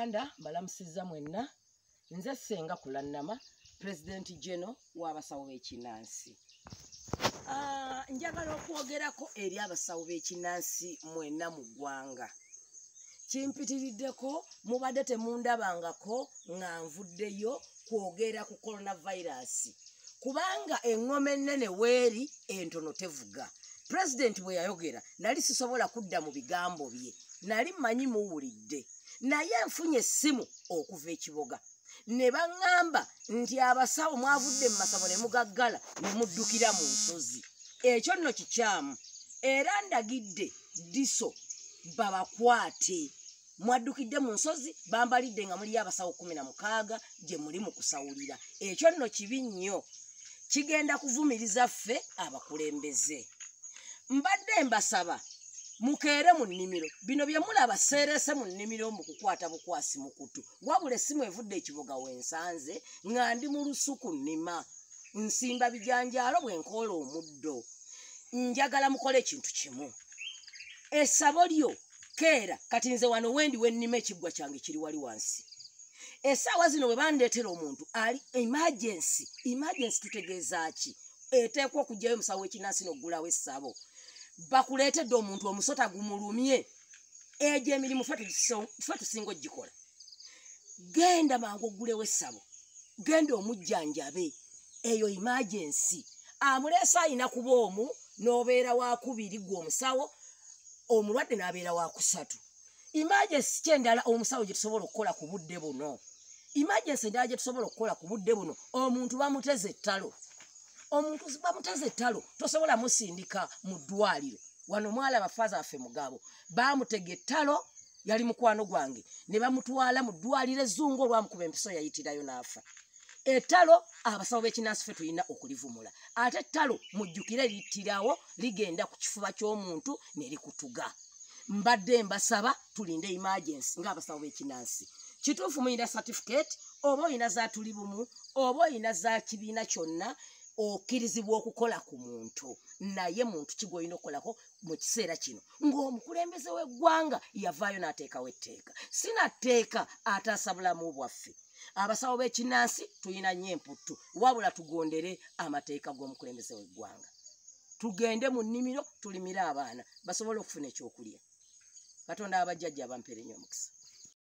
Uganda balamusizza mwenna nze Ssenga Kulannama President General w'abasawo b'ekinnansi. Njagala okwogerako eri abasawo b'ekinnansi mwenna mu ggwanga. Kimpitiriddeko mubadde temundabangako nga nvuddeyo kwogera ku coronavirus. Kubanga engoma ennene weeri entono tevuga. President bwe yayogera nali sisobola kudda mu bigambo bye. Nali mmanyi muwulidde. Naye nfunye essimu okuva ekiboga. Ne baŋŋamba nti abasawo mwavudde mu masabo ne mugaggala ne muddukira mu nsozi. Ekyo nno kikyamu. Era ndagidde diso babakwate. Mwaddukidde mu nsozi bambalidde nga muli abasawo 16 gye muli mu kusawulira. Ekyo nno kibi nnyo. Kigenda kuvumiriza ffe abakulembeze. Mbadde mbasaba mukeere mu nnimiro. Bino bye mulaba seerese mu nnimiro mu kukwata bukwasi mu kutu. Wabula essimu evudde ekiboga wensanze nga ndi mu lusuku nnima. Nsimba bijanjaalo bwe nkoola omuddo. Njagala mukole ekintu kimu. Essabo lyo keera kati nze wano wendi wennima ekiggwa kyange kiri wali wansi. Essaawa zino bwe bandeetera omuntu ali emergency tutegeeza ki? Eteekwa okugyayo musawo w'ekinnansi n'oggulawo essabo. Bakuleetedde omuntu omusota gumulumye. Egyo emirimu ffe tusinga ogikola. Genda mangu oggulewo essabo. Genda omujjanjabe. Eyo emergency. Amuleese ayina kuba omu n'obeera wa 2 gwe omusawo, omulwadde n'abeera wa 3. Emergency kyendala omusawo gye tusobola okukola ku budde buno. Emergency endala gye tusobola okukola ku budde buno, omuntu bamuteze ettalo. Omuntu bamuteze ettalo tosobola musindika mu ddwaliro. Wano mwala bafaaza baffe mugabo baamutega ettalo, yali mukwano gwange, ne bamutwala mu ddwaliro ezzungu olwamukuba empiso yayitirayo n'afa. Ettalo abasawo b'ekinnansi ffe tulina okulivumula. Ate ettalo mujjukire littirawo ligenda ku kifuba ky'omuntu ne likutuga. Mbadde mbasaba tulinde emergency ng'abasawo b'ekinnansi. Kituufu muyina certificate oba oyina za tuli bumu oba oyina za kibiina kyonna okkirizibwa okukola ku muntu. Naye muntu kigoyina okukolako mu kiseera kino ng'omukulembeze w'eggwanga yavaayo n'ateekawo etteeka. Sinatteeka ataasa bulamu bwaffe. Abasawo b'ekinnansi tulina nnyo emputtu, wabula tugondere amateeka g'omukulembeze w'eggwanga. Tugende mu nnimiro tulimire abaana basobole okufuna ekyokulya. Katonda abajjajja abampeere nnyo omukisa.